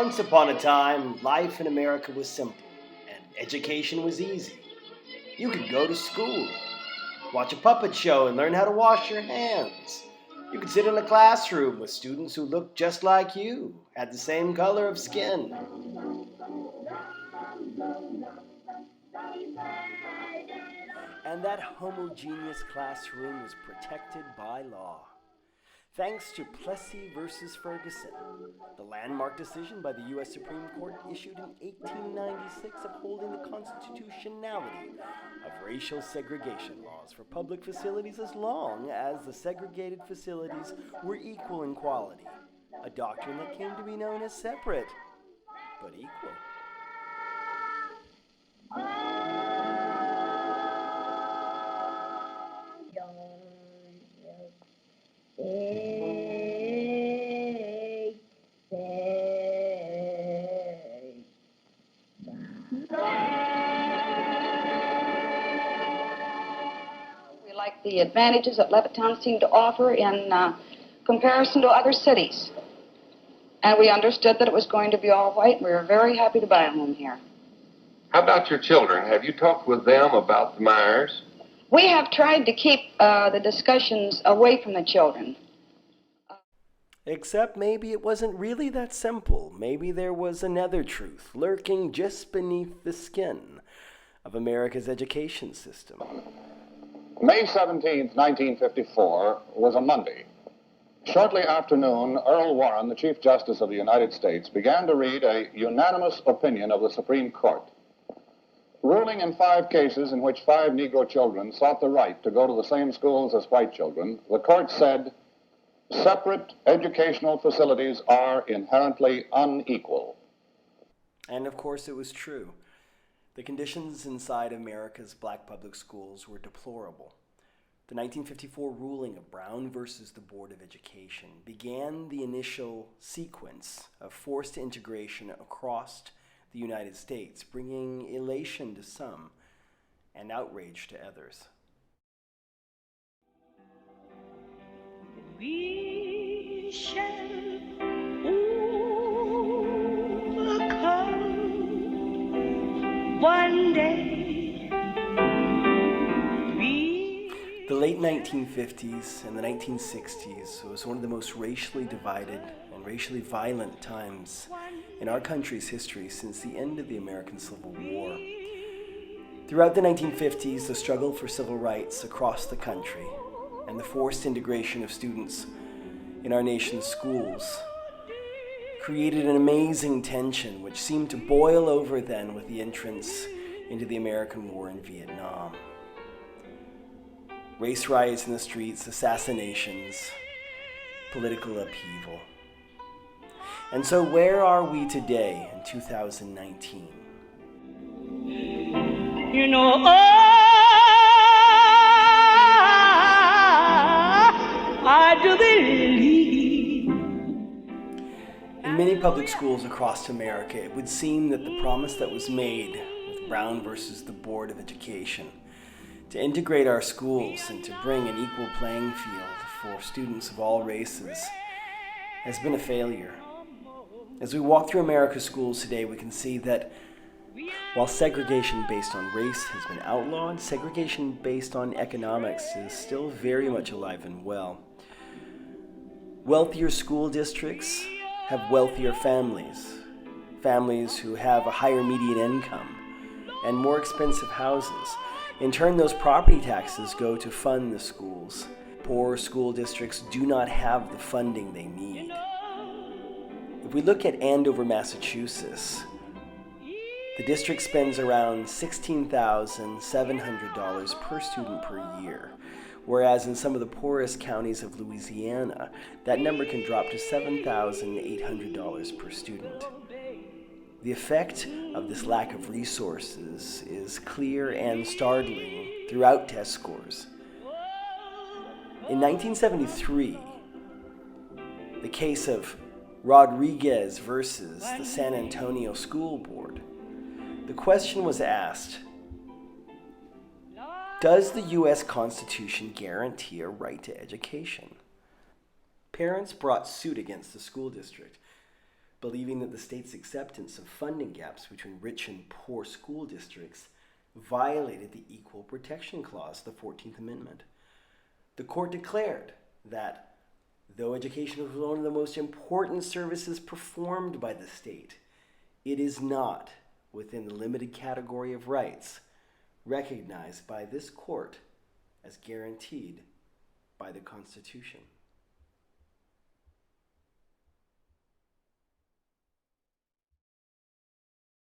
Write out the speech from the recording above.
Once upon a time, life in America was simple, and education was easy. You could go to school, watch a puppet show, and learn how to wash your hands. You could sit in a classroom with students who looked just like you, had the same color of skin. And that homogeneous classroom was protected by law. Thanks to Plessy versus Ferguson, the landmark decision by the U.S. Supreme Court issued in 1896 upholding the constitutionality of racial segregation laws for public facilities as long as the segregated facilities were equal in quality, a doctrine that came to be known as separate, but equal. We like the advantages that Levittown seemed to offer in comparison to other cities. And we understood that it was going to be all white, and we were very happy to buy a home here. How about your children? Have you talked with them about the Myers? We have tried to keep the discussions away from the children. Except maybe it wasn't really that simple. Maybe there was another truth lurking just beneath the skin of America's education system. May 17th, 1954 was a Monday. Shortly after noon, Earl Warren, the Chief Justice of the United States, began to read a unanimous opinion of the Supreme Court. Ruling in 5 cases in which 5 Negro children sought the right to go to the same schools as white children, the court said, separate educational facilities are inherently unequal. And of course it was true. The conditions inside America's black public schools were deplorable. The 1954 ruling of Brown versus the Board of Education began the initial sequence of forced integration across the United States, bringing elation to some and outrage to others. We shall overcome one day. The late 1950s and the 1960s was one of the most racially divided and racially violent times in our country's history since the end of the American Civil War. Throughout the 1950s, the struggle for civil rights across the country and the forced integration of students in our nation's schools created an amazing tension which seemed to boil over then with the entrance into the American War in Vietnam. Race riots in the streets, assassinations, political upheaval. And so where are we today in 2019? You know, I do believe. In many public schools across America, it would seem that the promise that was made with Brown versus the Board of Education to integrate our schools and to bring an equal playing field for students of all races has been a failure. As we walk through America's schools today, we can see that while segregation based on race has been outlawed, segregation based on economics is still very much alive and well. Wealthier school districts have wealthier families, families who have a higher median income and more expensive houses. In turn, those property taxes go to fund the schools. Poor school districts do not have the funding they need. If we look at Andover, Massachusetts, the district spends around $16,700 per student per year, whereas in some of the poorest counties of Louisiana, that number can drop to $7,800 per student. The effect of this lack of resources is clear and startling throughout test scores. In 1973, the case of Rodriguez versus the San Antonio School Board, the question was asked, does the U.S. Constitution guarantee a right to education? Parents brought suit against the school district. believing that the state's acceptance of funding gaps between rich and poor school districts violated the Equal Protection Clause of the 14th Amendment. The court declared that though education was one of the most important services performed by the state, it is not within the limited category of rights recognized by this court as guaranteed by the Constitution.